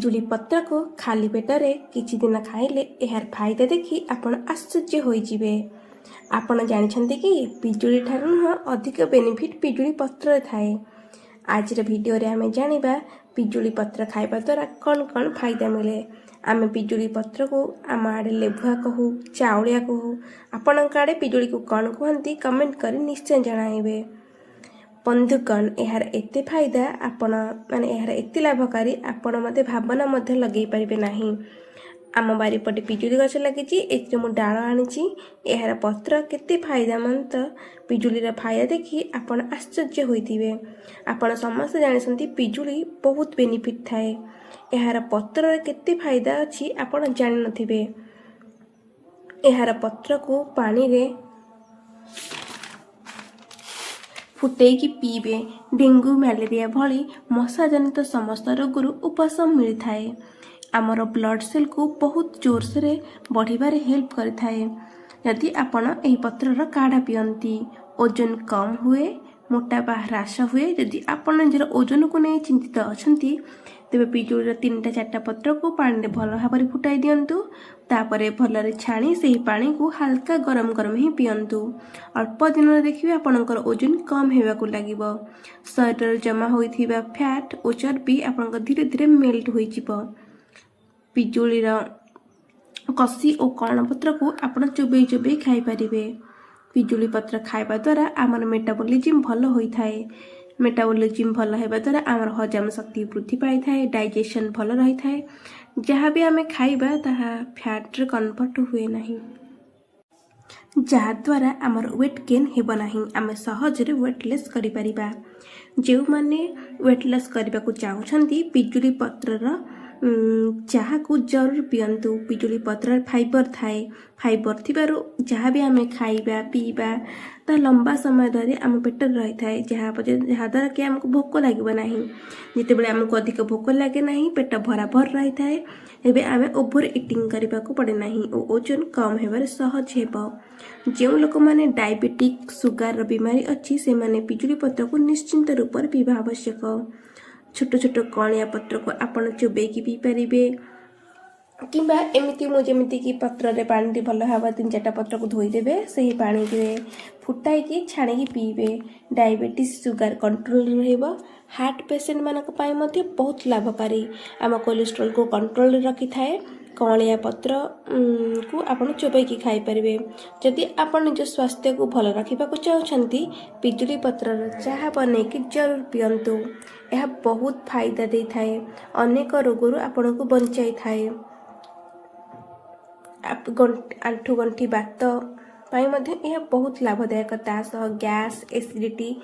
पिजुली पत्र को खाली पेटरे किछि दिन खाइले यार फायदा देखि आपण आश्चर्य होइजिबे। आपण जानिछन्ते कि पिजुली ठारू अधिक बेनिफिट पिजुली पत्र थाए। आज वीडियो रे आमे जानिबा पिजुली पत्र खाइबा द्वारा कौन कौन फायदा मिले। आमे पिजुली पत्र को आम आड़े लेभुआ कहू चाउलिया कहू आपण आड़े पिजुली को कौन कहती कमेंट कर निश्चय जणाइबे। बंधुगण यार एते फायदा आपण माने यार एते लाभकारी आपण मते भावना मध्य लगे पारिबे नाही। आम बारीपटे पिजुली गछ लगी एते मु डाळ आनिची यार पत्र केते फायदामंद। पिजुलीर फायदा देखि आपण आश्चर्य होइथिबे। आपण समस्त जानिसंती पिजुली बहुत बेनिफिट थाए। यार पत्र केते फायदा अछि आपण जानि नथिबे। यार पत्र को पानी रे फुटेकी पीबे डेंगू मलेरिया भली मशा जनित समस्त रोगरू उपशम मिलता है। आमर ब्लड सेल को बहुत जोर से बढ़िबारे हेल्प करिथाए। यदि आपण एही पत्रर काढ़ा पियंती ओजन कम हुए मोटापा ह्रास हुए। यदि आपण निजर ओजन को नहीं चिंतित अछंती तेबे पिजुलीर 3टा 4टा पत्र को पानी रे भल भाबरे फुटाई दियंतु। तापरे भलरे छाणी सेही पानी को हल्का गरम गरम ही पियंतु। अल्प दिन देखिए आपनकर ओजन कम हेबाकू लागिबो। शरीर जमा होइथिबा फैट ओ चर्बी आपनकर धीरे धीरे मेल्ट होई जिवो। पिजुलीर कसी और कर्ण पत्र को आपण चोबई चोबई खाई पारिबे। पिजुली पत्र खाइबा द्वारा आमर मेटाबॉलिज्म भल होइथाए। मेटाबॉलिज्म भल हेबा द्वारा आमर हजम शक्ति वृद्धि पाई थाए। डाइजेशन भल रही थाए। जहाँ भी आमे खाइबा ताहा फैट रे कन्वर्ट हुए नहीं, जहाद्वारा आमर वेट गेन हेबो नहीं। आमे सहजरे वेटलेस करि परिबा। जो माने वेटलेस करबा को चाहुछंती पिजुली पत्रर चाहा को जरूर पियंतु। पिजुली पत्र फाइबर थाए। फाइबर थिबारु जहाँ भी आमे खाइबा पीबा ता लंबा समय धरि आम पेट रही थाए। जहाँद्वारा कि आमको भोक लगे नहीं। जितेबले आमको अधिक भोक लगे नहीं पेट भराभर रही थाए एबे आमे ओभर इटिंग करबा को पड़े नहीं और ओजन कम हेबार सहज हेबो। जो लोक माने डायबिटिक सुगार बीमारी अच्छी से माने पिजुली पत्र को निश्चिंत रूप से पीवा आवश्यक। छोट छोट कणिया पत्र को आपण चोबेकी पी पारिबे किंबा एमिति मु जेमिति कि पत्र रे पानी भल भाव 3-4टा पत्र को धोई देबे। सही पानी रे फुटाई की छाणी की पीबे। डायबिटीज सुगार कंट्रोल रहइबो। हार्ट पेशेंट मानक पाई मध्ये बहुत लाभकारी। आम कोलेस्ट्रोल को कंट्रोल रखि थाए। कणिया पत्र को आपण चोबेकी खाई परिबे। जदि आपण निज स्वास्थ्य को भल रखिबा को चाहछंती पिजुली पत्र चाहा बनेकी जरूर पियंतु। यह बहुत फायदा दे थाए। अनेक रोगरू आपण को बंचाई थाए। आंठू गंठी बात पाई मध्ये यह बहुत लाभदायक। तासह गैस एसिडिटी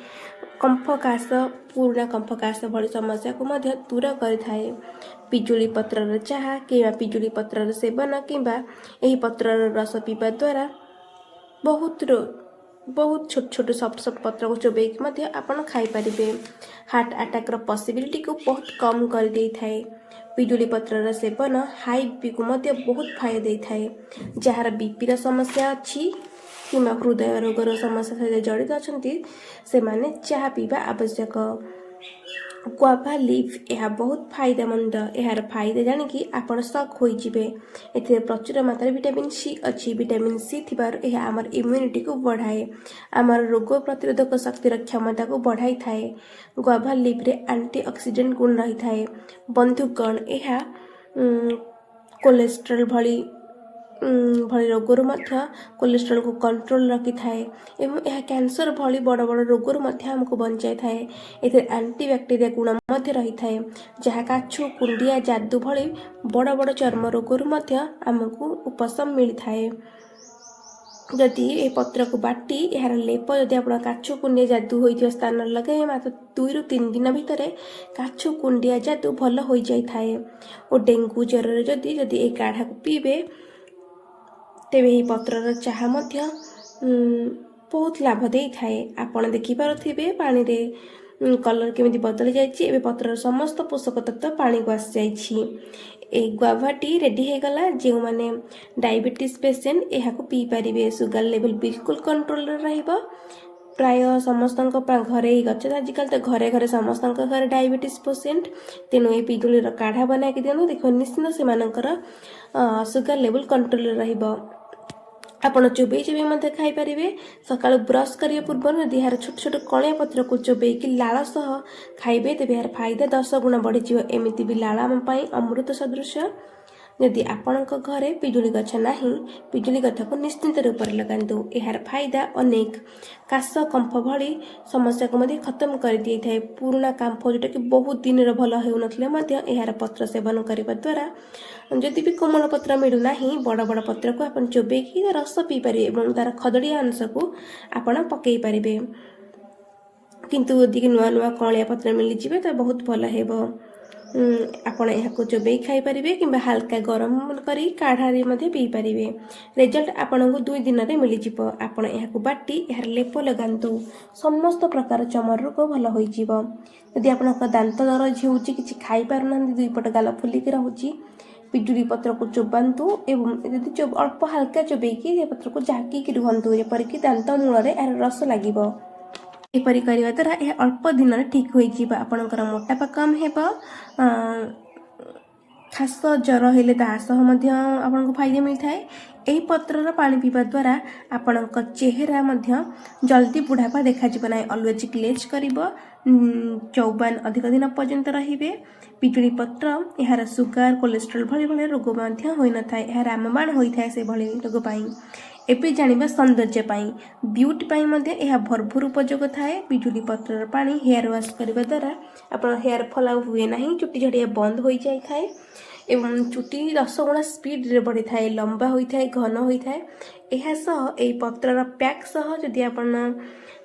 कंफ काश पुराना कंफ काश भली समस्या को मध्ये दूर करिथाए। पिजुली पत्रर चाहा किंबा पिजुली पत्रर सेवन किंबा एही पत्रर रस पीवा द्वारा बहुत छोट छोट सॉफ्ट पत्र को चोबेक मध्ये आपण खाई परिबे। हार्ट अटैक रो पॉसिबिलिटी को बहुत कम कर दे थाए। पिजुली पत्रर सेवन हाई बीपी को मध्ये बहुत फायदा दे थाए। जहार बीपी रो समस्या अछि किंबा हृदय रोगर समस्या सहित जड़ित अछंती से माने चाहा पीवा आवश्यक। गुआवा लीफ यह बहुत फायदामंद। यार फायदा जानी कि आपण शक होई जिबे। एथे प्रचुर मात्रा विटामिन सी अच्छी। विटामिन सी थिबार यह आमर इम्यूनिटी को बढ़ाए। आमर रोग प्रतिरोधक शक्तिर क्षमता को बढ़ाई थाए। गुआवा लीफ रे एंटीऑक्सीडेंट गुण रही थाए। बंधुगण यह कोलेस्ट्रॉल भली रोगरू मध्य कोलेस्ट्रॉल को कंट्रोल रखि थाए एवं यह कैंसर भली बड़ बड़ रोगरू मध्य हमको बंचाई थाए। एथे एंटीबैक्टीरिया गुण मध्य रही थाए जहाँ काछु कुंडिया जादू भली बड़ बड़ चर्म रोगरू मध्य हमको उपशम मिल थाए। जदि ए पत्र को बाटी यार लेप जदि आप काछु कुंडिया जादू होइथियो स्थान लगे मात्र 2 ରୁ 3 दिन भितर काछु कुंडिया जादू भल हो जाई थाए। और डेंगू ज्वर जदि ए काढ़ा को पीबे तेबे ही पत्रर चाहा मध्य बहुत लाभ दे थाए। आपण देखि पारुथिबे पानी रे कलर केमिति बदली जाइछि। एबे पत्रर समस्त पोषक तत्व पानी को आसी जाइछि। ए गुआवाटी रेडी हे गला। जे माने डायबिटीज पेशेंट एहा को पी परिबे। सुगर लेवल बिल्कुल कंट्रोल रे रहइबो। प्राय समस्त घरे ही गछ आजिकल तो घरे घरे समस्त घर डायबिटीज पेसेंट तेणु ये पिजुली काढ़ा बना के दिखाँ देखो निश्चिंत से सुगर लेवल कंट्रोल रहिबो। आपण चोबई चोबई खाईपारे सका ब्रश करने पूर्व यदि यार छोट छोट कलिया पत्र को चोबई लाल सह खाइबे तेज यार फायदा 10 गुण बढ़ी एमती भी लाल आम अमृत सदृश। यदि आपणक घरे पिजुली गछ नाही पिजुली गछ को निश्चिंत रूप से लगातु। यार फायदा अनेक काश कंफ भली समस्या को खत्म कर दी था। पुराना कांफ जोटा कि बहुत दिन भल हो यार पत्र सेवन करने द्वारा जदि भी कोमल पत्र मिलूना बड़ बड़ पत्र को आप चोबेकी रस पी पारे और तार खदड़िया अंश को आपण पकई पारे। किंतु यदि नुआ नुआ कलिया पत्र मिलଯିवे तो बहुत भल हेबो। आपण यहाँ चोबई खाई पारे कि हल्का गरम करी काढ़ारे पी पारे। रिजल्ट आपन को 2 दिन में मिल जाव। आपण यहाँ बाटी यार लेप लगातु समस्त प्रकार चमर रोग भल हो। यदि आपण दांत दरज हो कि खाई पारना 2 पट गाल फुलिक रोचे पिजुली पत्र को चोबातु एवं यदि अल्प हल्का चोबईकी पत्र को झाँकी रुहतु जेपरिक दांत मूल यार रस लगे। एपरी करने द्वारा यह अल्प दिन में ठीक हो आपणकर मोटापा कम हो। खास जर हेले तासह आपको फायदा मिलता है। यही पत्रर पानी पीवा द्वारा आपण चेहरा जल्दी बुढ़ापा देखा ना अलवेज ग्लेज कर 54 अधिक दिन पर्यंत रे। पिजुली पत्र यार सुगर कोलेस्ट्रोल भली भली रोग हो न था यह रामबाण होता है से भली रोग पाई। एबे जानिबा सौंदर्य पाई ब्यूटी पाई यह भरपूर उपयोग थाए। पिजुली पत्रर पानी हेयर वाश करने द्वारा आपन हेयर फॉल हुए ना चुटी झड़िया बंद हो जाए थाए एवं चुटी 10 गुणा स्पीड रे बढ़ी थाए लंबा होता है घन होता है। यह सह ए पत्रर पैक सह जदि आपन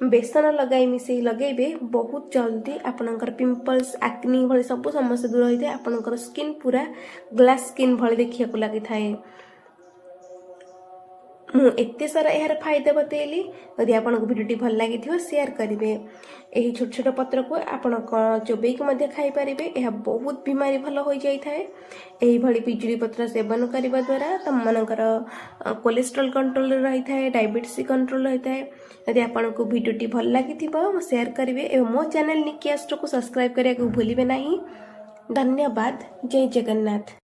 बेसन लगाई मिसई लगेबे बहुत जल्दी आपनकर पिंपल्स एक्नी भली सब समस्या दूर होता है। आपनकर स्किन पूरा ग्लास स्किन भली देखिया को लगी थाए। एते सारा यार फायदा बतैली। यदि आपको भिडियो भल लगी शेयर करेंगे। यही छोट छोट पत्र को आप चोबईकी खाई पारे। यह बहुत बीमारी भल हो जाए। यही भली पिजुली पत्र सेवन करने द्वारा तुम मनकर कोलेस्ट्रोल कंट्रोल रही है डायबिटीज कंट्रोल रही है। यदि आपको भिडियो भल लगी शेयर करेंगे एवं मो चैनल निकी एस्ट्रो को सब्सक्राइब करने को भूलिए नहीं। धन्यवाद। जय जगन्नाथ।